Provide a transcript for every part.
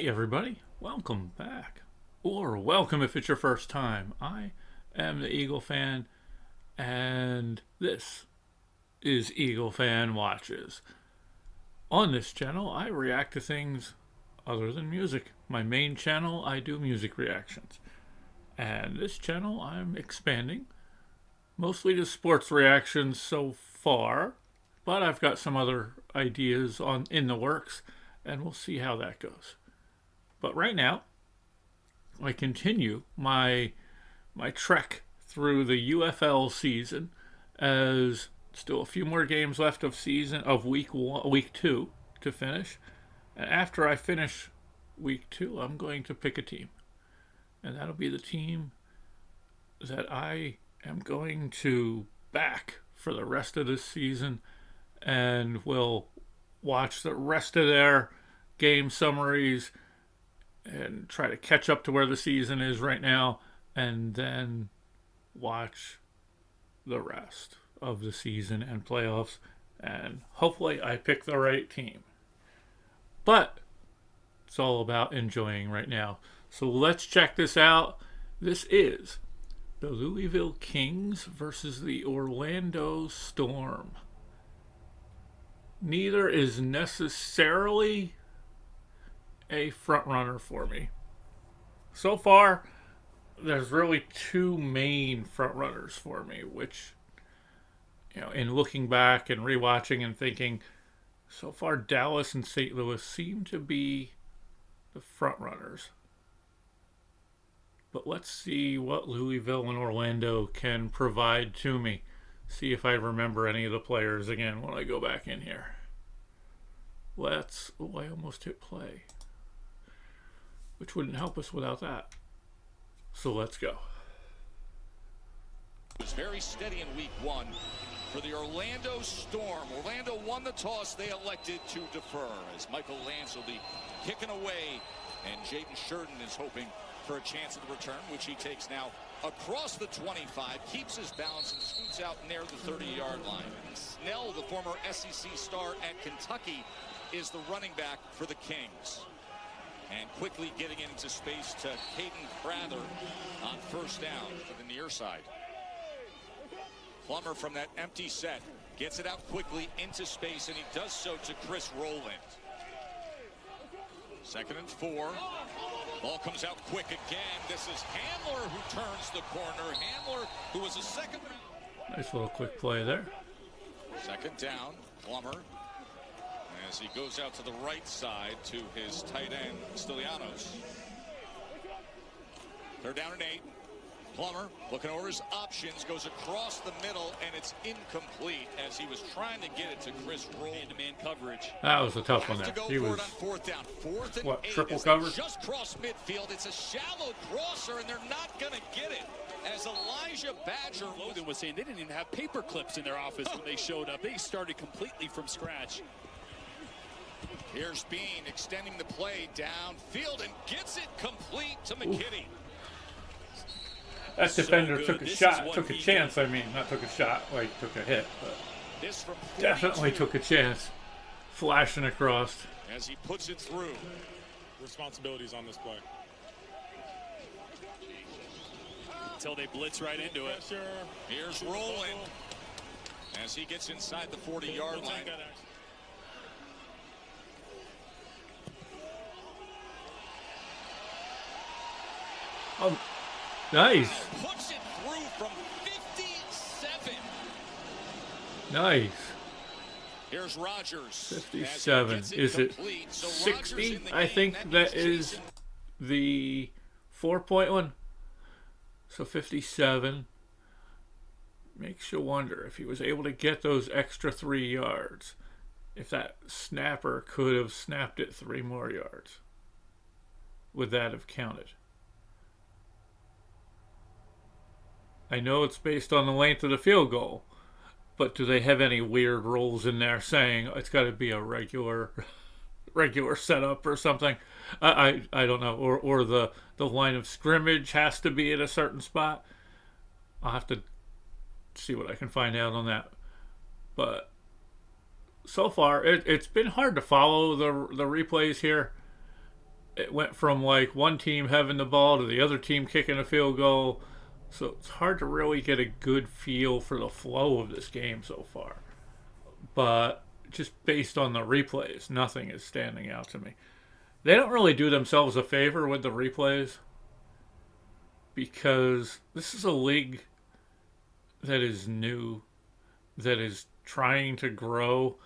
Hey everybody, welcome back. Or welcome if it's your first time. I am the EagleFan, and this is EagleFan Watches. On this channel, I react to things other than music. My main channel, I do music reactions. And this channel, I'm expanding, mostly to sports reactions so far, but I've got some other ideas in the works, and we'll see how that goes. But right now, I continue my trek through the UFL season, as still a few more games left of week 2 to finish. And after I finish week 2, I'm going to pick a team, and that'll be the team that I am going to back for the rest of this season, and will watch the rest of their game summaries and try to catch up to where the season is right now, and then watch the rest of the season and playoffs, and hopefully I pick the right team. But it's all about enjoying right now. So let's check this out. This is the Louisville Kings versus the Orlando Storm. Neither is necessarily a front runner for me. So far, there's really two main front runners for me, which, in looking back and rewatching and thinking, so far Dallas and St. Louis seem to be the front runners. But let's see what Louisville and Orlando can provide to me. See if I remember any of the players again when I go back in here. I almost hit play, which wouldn't help us without that. So let's go. It was very steady in week 1 for the Orlando Storm. Orlando won the toss. They elected to defer as Michael Lance will be kicking away, and Jaden Sheridan is hoping for a chance at the return, which he takes now across the 25, keeps his balance, and scoots out near the 30-yard line. Snell, the former SEC star at Kentucky, is the running back for the Kings. And quickly getting into space to Caden Prather on first down to the near side. Plummer from that empty set gets it out quickly into space, and he does so to Chris Rowland. 2nd and 4. Ball comes out quick again. This is Handler who turns the corner. Handler, who was a second. Nice little quick play there. 2nd down, Plummer, as he goes out to the right side to his tight end, Stylianos. 3rd down and 8. Plummer looking over his options, goes across the middle, and it's incomplete as he was trying to get it to Chris Roll. Man-to-man coverage. That was a tough one there. He was on 4th down. 4th and 8 triple cover? Just cross midfield. It's a shallow crosser, and they're not going to get it. As Elijhah Badger was saying, they didn't even have paper clips in their office when they showed up. They started completely from scratch. Here's Bean extending the play downfield and gets it complete to McKinney. That defender took a shot, took a chance. I mean, not took a shot, like took a hit, but definitely took a chance. Flashing across. As he puts it through. Responsibilities on this play. Until they blitz right into it. Here's Rowland as he gets inside the 40-yard line. Oh, nice. Puts it through from 57. Nice. Here's Rogers. 57. Is it 60? I think that is the 4-point one. So 57. Makes you wonder if he was able to get those extra 3 yards. If that snapper could have snapped it 3 more yards. Would that have counted? I know it's based on the length of the field goal, but do they have any weird rules in there saying it's got to be a regular setup or something? I don't know. Or the line of scrimmage has to be at a certain spot. I'll have to see what I can find out on that. But so far, it's been hard to follow the replays here. it went from like one team having the ball to the other team kicking a field goal. So it's hard to really get a good feel for the flow of this game so far. But just based on the replays, nothing is standing out to me. They don't really do themselves a favor with the replays because this is a league that is new, that is trying to grow.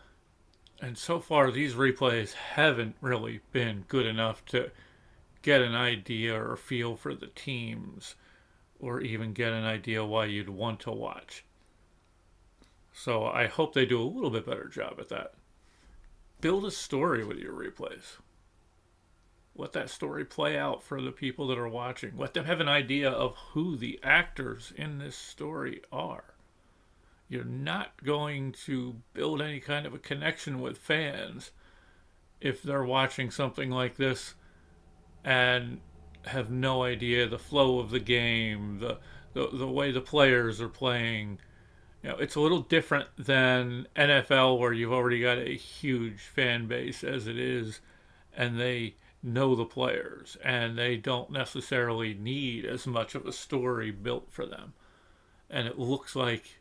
And so far, these replays haven't really been good enough to get an idea or feel for the teams or even get an idea why you'd want to watch. So I hope they do a little bit better job at that. Build a story with your replays. Let that story play out for the people that are watching. Let them have an idea of who the actors in this story are. You're not going to build any kind of a connection with fans if they're watching something like this and have no idea the flow of the game, the way the players are playing. You know, it's a little different than NFL where you've already got a huge fan base as it is, and they know the players, and they don't necessarily need as much of a story built for them. And it looks like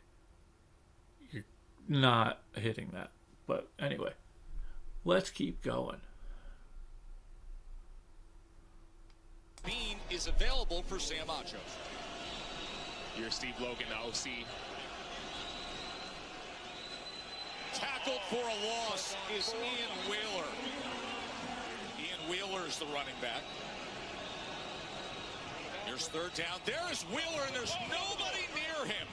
you're not hitting that. But anyway, let's keep going. Bean is available for Sam Achos. Here's Steve Logan, the OC. Tackled for a loss is Ian Wheeler. Ian Wheeler's the running back. Here's third down. There is Wheeler, and there's nobody near him.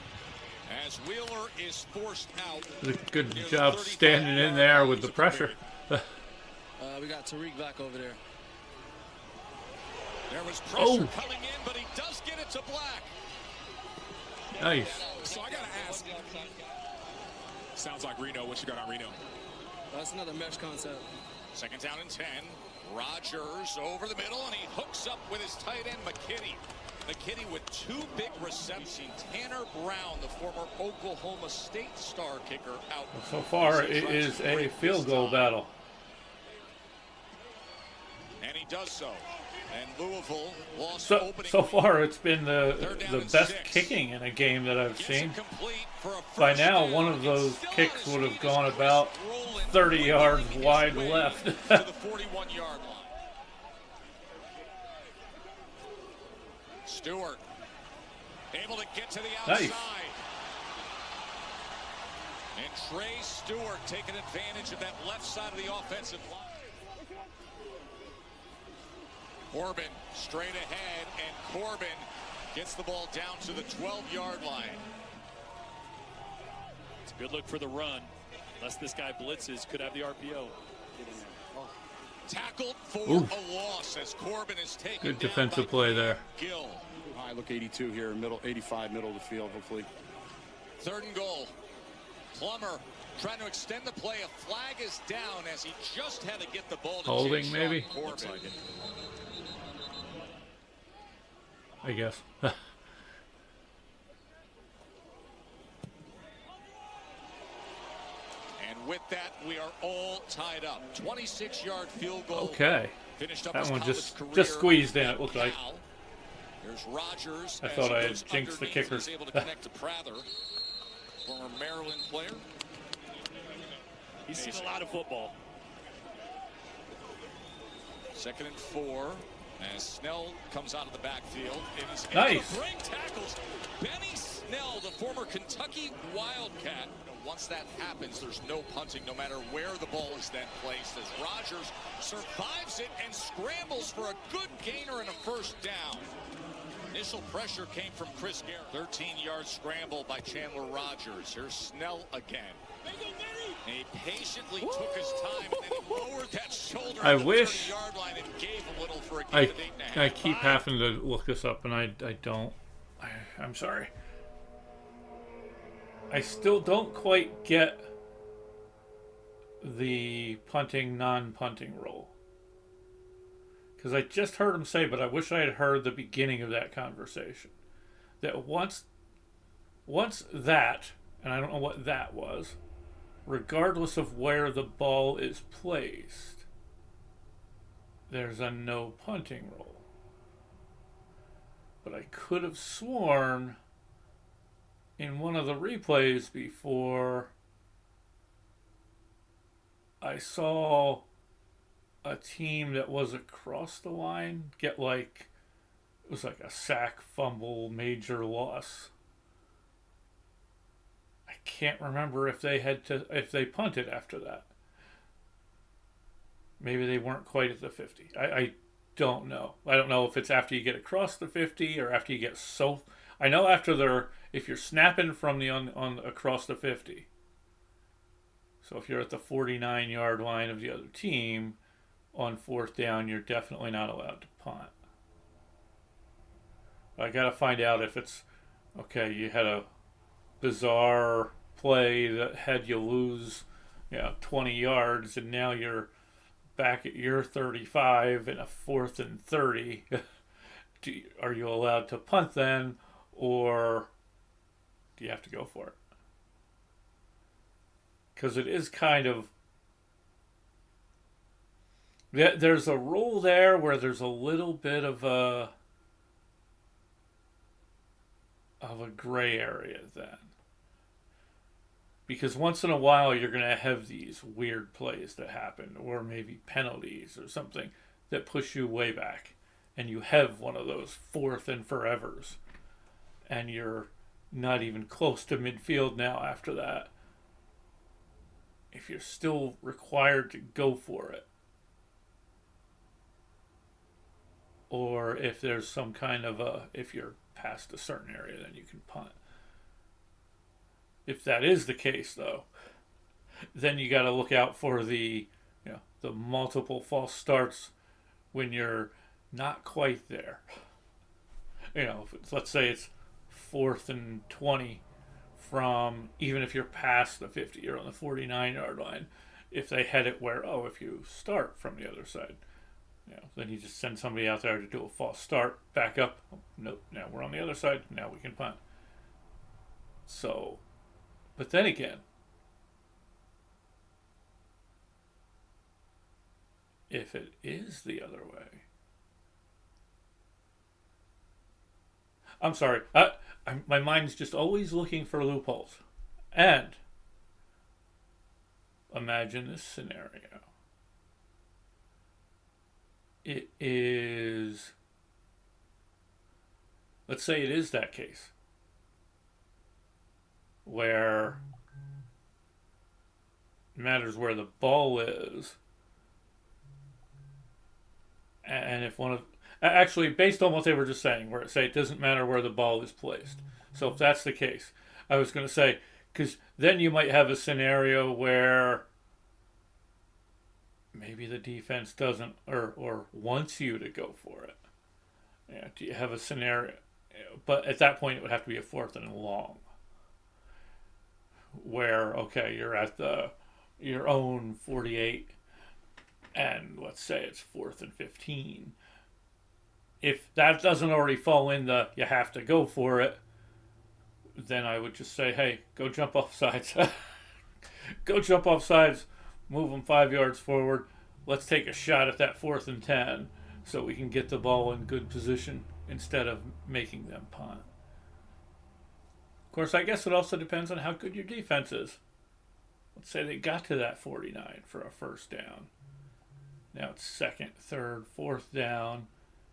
As Wheeler is forced out. Good job standing in there with the pressure. We got Tariq back over there. There was pressure coming in, but he does get it to Black. Nice. So I got to ask. Sounds like Reno. What you got on Reno? That's another mesh concept. Second down and 10. Rogers over the middle, and he hooks up with his tight end, McKinney. McKinney with two big receptions. Tanner Brown, the former Oklahoma State star kicker, out. So far, it is a field goal battle. And he does so. And Louisville lost So far, it's been the best kicking in a game that I've seen. By now, one of those kicks would have gone about 30 yards wide left. To the 41-yard line. Stewart able to get to the outside. Nice. And Trey Stewart taking advantage of that left side of the offensive line. Corbin straight ahead, and Corbin gets the ball down to the 12-yard line. It's a good look for the run. Unless this guy blitzes, could have the RPO. Tackled for a loss as Corbin is taken. Good defensive play there. Gill. I look 82 here, 85, middle of the field, hopefully. Third and goal. Plummer trying to extend the play. A flag is down as he just had to get the ball to Holding, Jashaun maybe? Corbin. Looks like it. I guess. And with that, we are all tied up. 26-yard field goal. Okay. Finished up That his one college just career squeezed in, at it looked like. Cal. There's Rogers. I as thought he I had goes jinxed the underneath. kicker. He's able to connect to Prather, former Maryland player. He's seen a lot of football. Second and 4. As Snell comes out of the backfield. It is Nice. Break tackles. Benny Snell, the former Kentucky Wildcat. Once that happens, there's no punting, no matter where the ball is then placed. As Rogers survives it and scrambles for a good gainer and a first down. Initial pressure came from Chris Garrett. 13-yard scramble by Chandler Rogers. Here's Snell again. And he patiently took his time and then he lowered that shoulder I at the wish 30-yard line and gave a little for a gain of 8.5. I keep having to look this up, and I don't. I'm sorry. I still don't quite get the punting, non-punting rule. Because I just heard him say, but I wish I had heard the beginning of that conversation. That once that, and I don't know what that was, regardless of where the ball is placed, there's a no punting rule. But I could have sworn in one of the replays before I saw a team that was across the line get like, it was like a sack, fumble, major loss. I can't remember if they punted after that. Maybe they weren't quite at the 50. I don't know. I don't know if it's after you get across the 50 or after you get so. I know if you're snapping from the on across the 50. So if you're at the 49-yard line of the other team on fourth down, you're definitely not allowed to punt. I got to find out if it's okay. You had a bizarre play that had you lose, 20 yards, and now you're back at your 35 in a 4th and 30. Are you allowed to punt then, or do you have to go for it? Because it is kind of, there's a rule there where there's a little bit of a gray area then. Because once in a while you're going to have these weird plays that happen, or maybe penalties or something that push you way back, and you have one of those 4th and forevers, and you're not even close to midfield now after that. If you're still required to go for it, or if there's some kind of if you're past a certain area, then you can punt. If that is the case, though, then you got to look out for the multiple false starts when you're not quite there. Let's say it's 4th and 20 from, even if you're past the 50, you're on the 49-yard line. If they had it where, if you start from the other side, then you just send somebody out there to do a false start, back up. Nope, now we're on the other side. Now we can punt. So, but then again, if it is the other way, I'm sorry, my mind's just always looking for loopholes. And imagine this scenario. It is, let's say it is that case where it matters where the ball is, and if actually based on what they were just saying, where it say it doesn't matter where the ball is placed. So if that's the case, I was going to say, because then you might have a scenario where maybe the defense doesn't or wants you to go for it. Do you have a scenario? But at that point, it would have to be a 4th and long, where you're at your own 48, and let's say it's 4th and 15. If that doesn't already fall in you have to go for it, then I would just say, hey, go jump off sides. Go jump off sides. Move them 5 yards forward. Let's take a shot at that 4th and 10 so we can get the ball in good position instead of making them punt. Of course, I guess it also depends on how good your defense is. Let's say they got to that 49 for a first down. Now it's 2nd, 3rd, 4th down.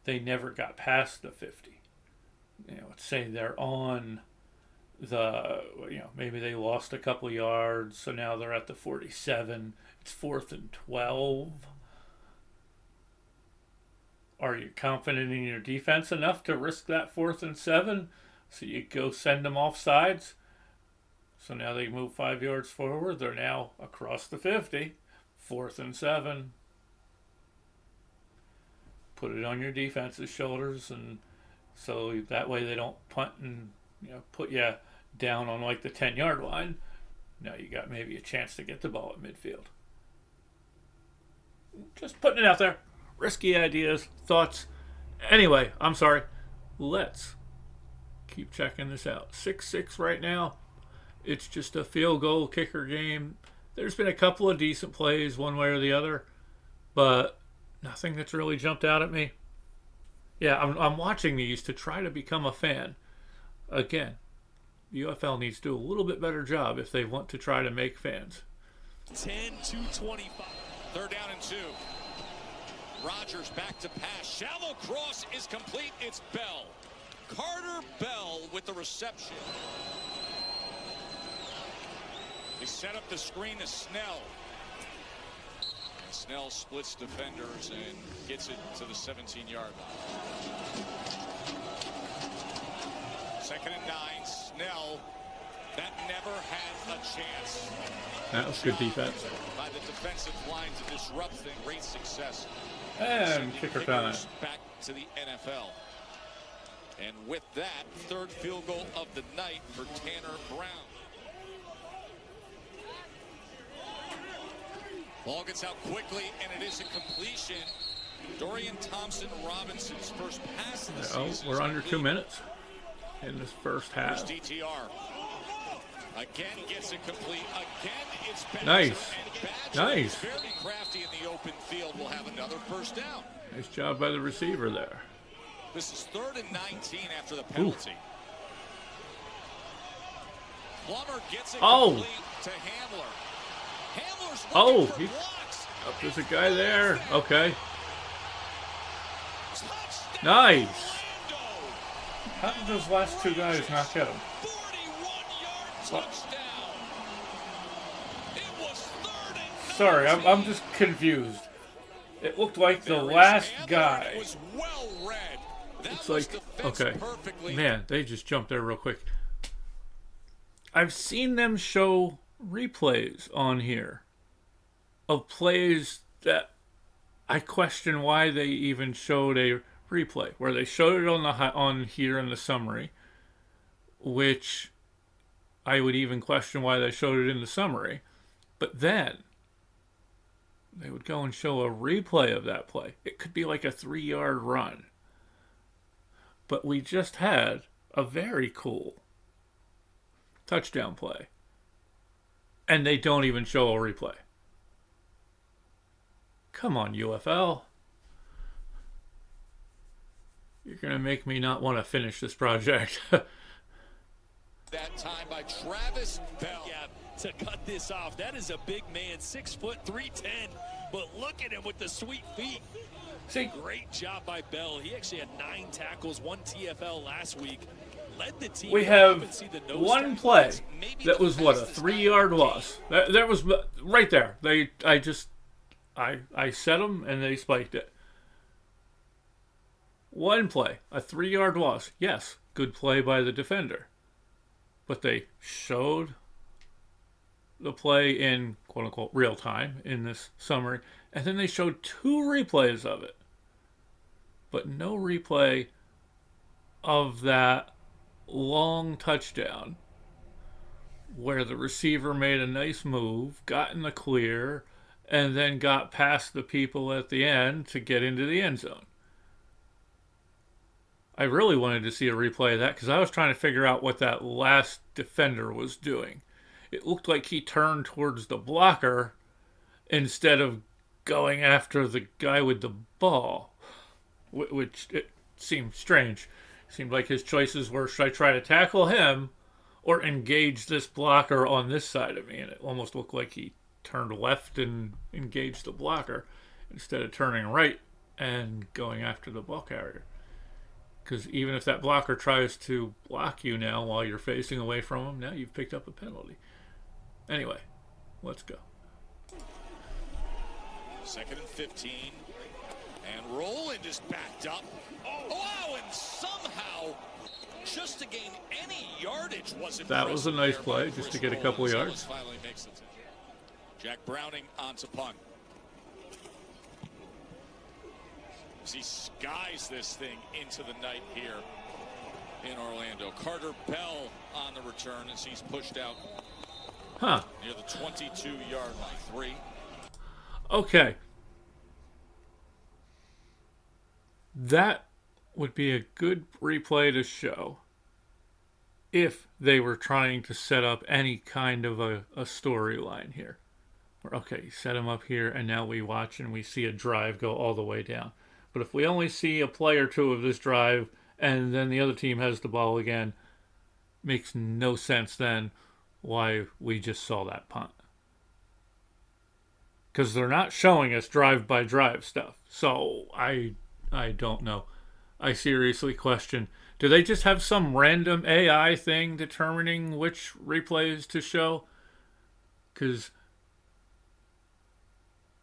They never got past the 50. Let's say they're on maybe they lost a couple yards, so now they're at the 47. It's 4th and 12. Are you confident in your defense enough to risk that 4th and 7? So you go send them off sides. So now they move 5 yards forward. They're now across the 50. 4th and 7. Put it on your defense's shoulders, and so that way they don't punt and put you down on like the 10-yard line. Now you got maybe a chance to get the ball at midfield. Just putting it out there. Risky ideas, thoughts. Anyway, I'm sorry. Let's keep checking this out. 6-6 right now. It's just a field goal kicker game. There's been a couple of decent plays one way or the other, but Nothing that's really jumped out at me. Yeah, I'm watching these to try to become a fan. Again, the UFL needs to do a little bit better job if they want to try to make fans. 10-25. Third down and 2. Rodgers back to pass. Shallow cross is complete. It's Bell. Carter Bell with the reception. They set up the screen to Snell. And Snell splits defenders and gets it to the 17-yard line. 2nd and 9. Snell. That never had a chance. That was good defense. By the defensive line to disrupt things. Great success. And kicker time. Back to the NFL. And with that, 3rd field goal of the night for Tanner Brown. Ball gets out quickly, and it is a completion. Dorian Thompson-Robinson's first pass of the season. We're under 2 minutes in this first half. First DTR. Again gets it complete. Again it's Badger. Nice. Badger, Nice. Very crafty in the open field, will have another first down. Nice job by the receiver there. This is 3rd and 19 after the penalty. Plummer gets it complete to Hamler. Hamler's looking for blocks. There's a guy there. Okay. Touchdown, Nice. Orlando. How did those last 2 guys not get him? 41-yard touchdown. It was 3rd and 19. Sorry, I'm just confused. It looked like the last guy. It was well read. It's like, okay, man, they just jumped there real quick. I've seen them show replays on here of plays that I question why they even showed a replay, where they showed it on here in the summary, which I would even question why they showed it in the summary, but then they would go and show a replay of that play. It could be like a 3-yard run. But we just had a very cool touchdown play. And they don't even show a replay. Come on, UFL. You're going to make me not want to finish this project. That time by Travis Bell. Yeah, to cut this off. That is a big man, 6 foot 310. But look at him with the sweet feet. See, Great job by Bell. He actually had 9 tackles, 1 TFL last week. Led the team. we have one play that was, what, a 3-yard loss. That was right there. I set them and they spiked it. One play, a 3-yard loss. Yes, good play by the defender. But they showed the play in quote-unquote real time in this summary, and then they showed 2 replays of it. But no replay of that long touchdown where the receiver made a nice move, got in the clear, and then got past the people at the end to get into the end zone. I really wanted to see a replay of that because I was trying to figure out what that last defender was doing. It looked like he turned towards the blocker instead of going after the guy with the ball, which it seemed strange. It seemed like his choices were, should I try to tackle him or engage this blocker on this side of me? And it almost looked like he turned left and engaged the blocker instead of turning right and going after the ball carrier. Because even if that blocker tries to block you now while you're facing away from him, now you've picked up a penalty. Anyway, let's go. 2nd and 15. And Roland is backed up. Oh, wow, and somehow, just to gain any yardage was That was a nice play, just to get a couple of yards. Finally makes it. Jack Browning onto punt. As he skies this thing into the night here in Orlando. Carter Bell on the return as he's pushed out near the 22-yard line. 3. Okay. That would be a good replay to show if they were trying to set up any kind of a storyline here. Okay, set him up here, and now we watch and we see a drive go all the way down. But if we only see a play or two of this drive, and then the other team has the ball again, makes no sense then why we just saw that punt. Because they're not showing us drive-by-drive stuff. So I don't know. I seriously question, do they just have some random AI thing determining which replays to show? Because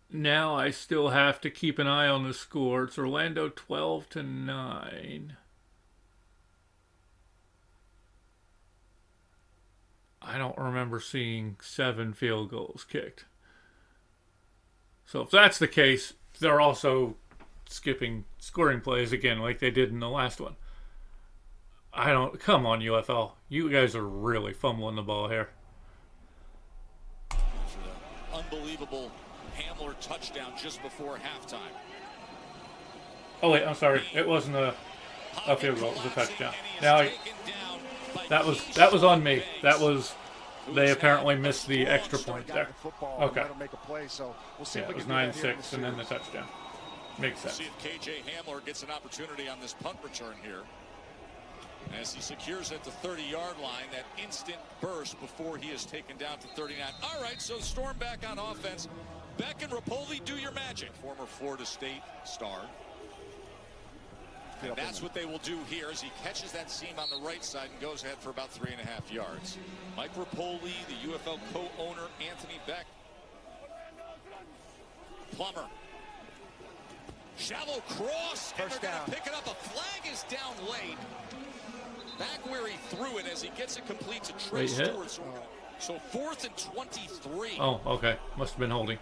now I still have to keep an eye on the score. It's Orlando 12-9. I don't remember seeing 7 field goals kicked. So if that's the case, they're also skipping scoring plays again like they did in the last one. Come on, UFL. You guys are really fumbling the ball here. Unbelievable Hamler touchdown just before halftime. Oh wait, I'm sorry. It wasn't a field goal. It was a touchdown. Now that was on me. They apparently missed the extra point there. Okay. Yeah, it was 9-6 and then the touchdown. Makes sense. See if KJ Hamler gets an opportunity on this punt return here. As he secures at the 30-yard line, that instant burst before he is taken down to 39. All right, so Storm back on offense. Beck and Rapoli, do your magic. Former Florida State star. And that's what they will do here as he catches that seam on the right side and goes ahead for about 3.5 yards. Mike Rapoli, the UFL co-owner, Anthony Beck. Plummer. Shallow cross, and they're going to pick it up. A flag is down late. Back where he threw it as he gets it complete to Trey Stewart. So 4th and 23. Oh, okay. Must have been holding.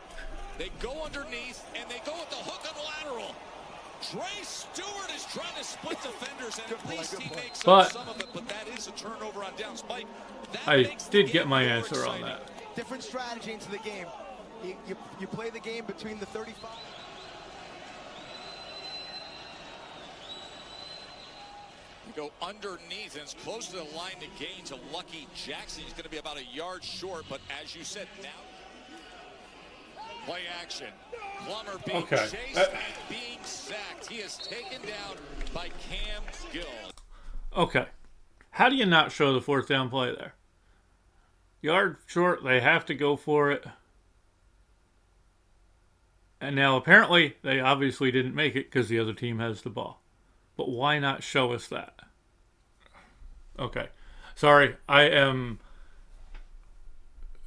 They go underneath, and they go with the hook on lateral. Trey Stewart is trying to split defenders, and at least he makes up some of it, but that is a turnover on downs. Mike, I did get my answer on that. Different strategy into the game. You play the game between the 35. You go underneath, and it's close to the line to gain to Lucky Jackson. He's going to be about a yard short, but as you said, now play action. Plummer being chased and being sacked. He is taken down by Cam Gill. Okay. How do you not show the 4th down play there? Yard short, they have to go for it. And now apparently they obviously didn't make it because the other team has the ball. But why not show us that? Okay. Sorry, I am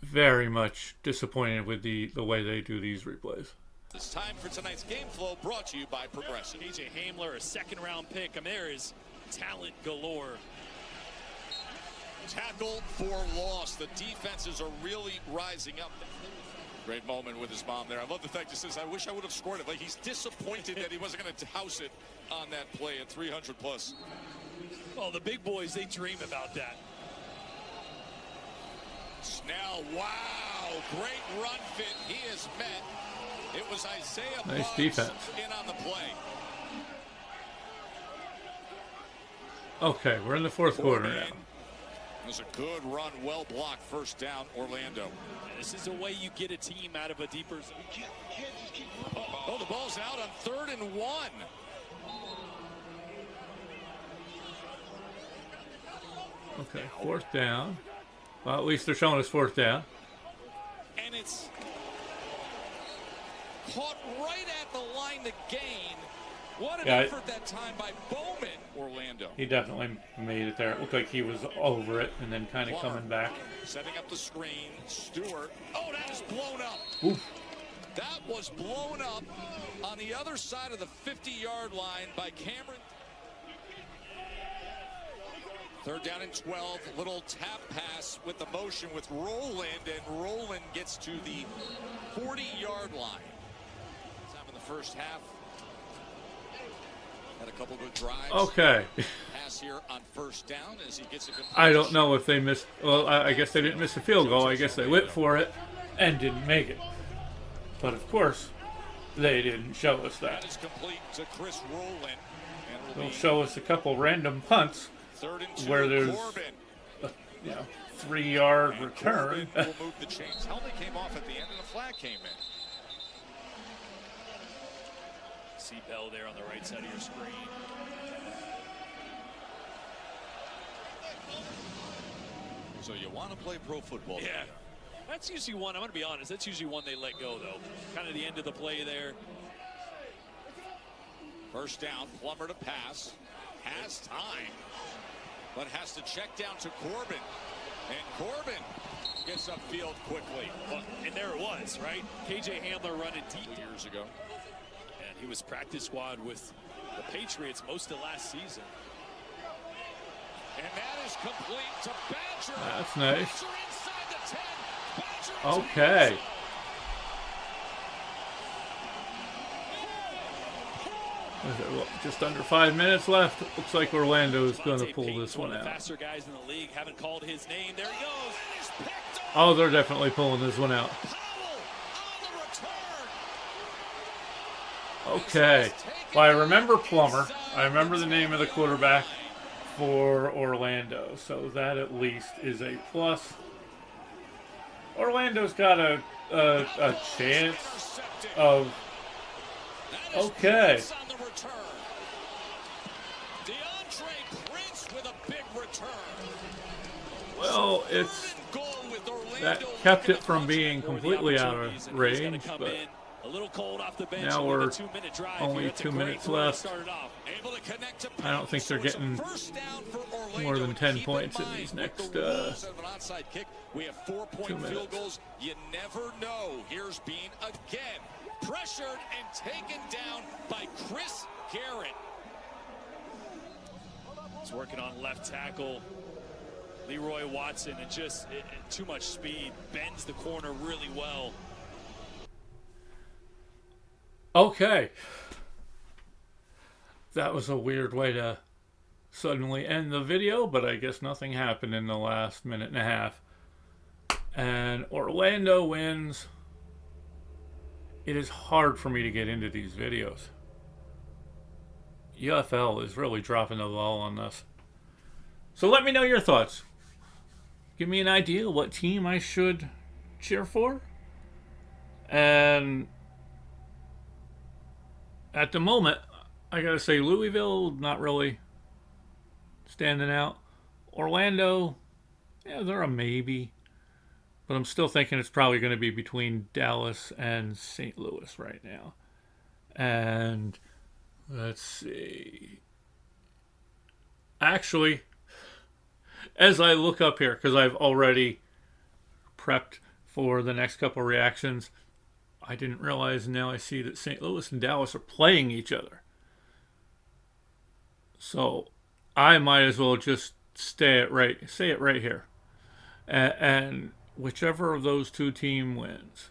very much disappointed with the way they do these replays. It's time for tonight's game flow, brought to you by Progressive. KJ Hamler, a 2nd-round pick. I mean, there is talent galore. Tackle for loss. The defenses are really rising up. Great moment with his mom there. I love the fact he says, I wish I would have scored it. Like, he's disappointed that he wasn't going to house it on that play at 300 plus. Well, the big boys, they dream about that. Snell, wow, great run fit. He is met. It was Isaiah Nice Buggs defense. in on the play. Okay, we're in the 4th quarter now. It was a good run, well blocked, 1st down, Orlando. This is a way you get a team out of a deeper zone. Oh, the ball's out on 3rd and 1. Okay, 4th down. Well, at least they're showing us 4th down. And it's caught right at the line to gain. What an effort that time by Bowman. Orlando. He definitely made it there. It looked like he was over it and then kind of coming back. Setting up the screen. Stewart. Oh, that is blown up. Oof. That was blown up on the other side of the 50-yard line by Cameron. 3rd down and 12. Little tap pass with the motion with Roland, and Roland gets to the 40-yard line. Time in the first half. Had a couple good drives. Okay. Pass here on 1st down as he gets a good. I don't know if they missed. Well, I guess they didn't miss a field goal. I guess they went for it and didn't make it. But of course, they didn't show us that. That is complete to Chris Roland. They'll show us a couple random punts 3rd and 2, where there's Corbin. 3-yard And return. Corbin will move the chains. Helmet came off at the end, and the flag came in. See Bell there on the right side of your screen. So you want to play pro football? Yeah. That's usually one, I'm going to be honest, that's usually one they let go, though. Kind of the end of the play there. First down, Plummer to pass. Has time, but has to check down to Corbin. And Corbin gets upfield quickly. Well, and there it was, right? KJ Hamler running deep. Years ago. And he was practice squad with the Patriots most of last season. And that is complete to Badger. That's nice. Badger inside the 10. Badger Okay. Is it, just under 5 minutes left. Looks like Orlando's going to pull this one out. Faster guys in the league haven't called his name. There he goes. Oh, they're definitely pulling this one out. Okay. Well, I remember Plummer. I remember the name of the quarterback for Orlando. So that at least is a plus. Orlando's got a chance of... Okay. Well, that kept it from being completely out of range, but now we're only 2 minutes left. I don't think they're getting more than 10 points in these next 2 minutes. You never know. Here's Bean again. Pressured and taken down by Chris Garrett. He's working on left tackle. Leroy Watson, and just too much speed. Bends the corner really well. Okay. That was a weird way to suddenly end the video, but I guess nothing happened in the last minute and a half. And Orlando wins. It is hard for me to get into these videos. UFL is really dropping the ball on this. So let me know your thoughts. Give me an idea what team I should cheer for. And at the moment, I gotta say Louisville, not really standing out. Orlando, yeah, they're a maybe. But I'm still thinking it's probably going to be between Dallas and St. Louis right now. And let's see. Actually, as I look up here, because I've already prepped for the next couple reactions, I didn't realize, now I see that St. Louis and Dallas are playing each other. So I might as well just say it right here. And whichever of those two teams wins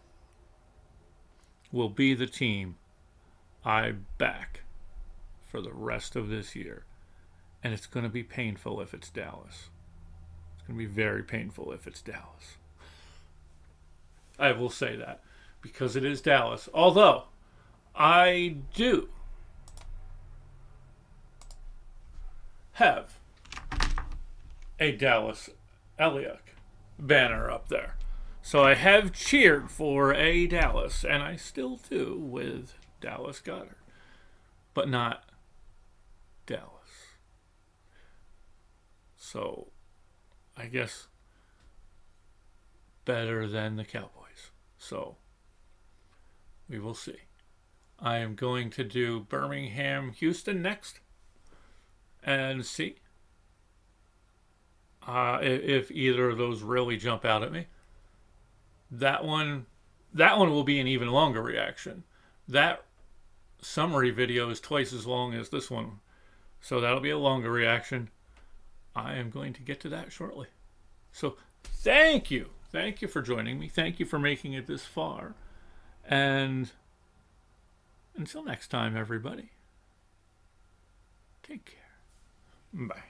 will be the team I back for the rest of this year. And it's going to be painful if it's Dallas. It's going to be very painful if it's Dallas. I will say that because it is Dallas. Although I do have a Dallas Elijhah banner up there. So I have cheered for a Dallas, and I still do with Dallas Goddard, but not Dallas. So I guess better than the Cowboys. So we will see. I am going to do Birmingham, Houston next, and see if either of those really jump out at me. That one will be an even longer reaction. That summary video is twice as long as this one, so that'll be a longer reaction. I am going to get to that shortly. So thank you for joining me. Thank you for making it this far, and until next time, everybody, take care. Bye.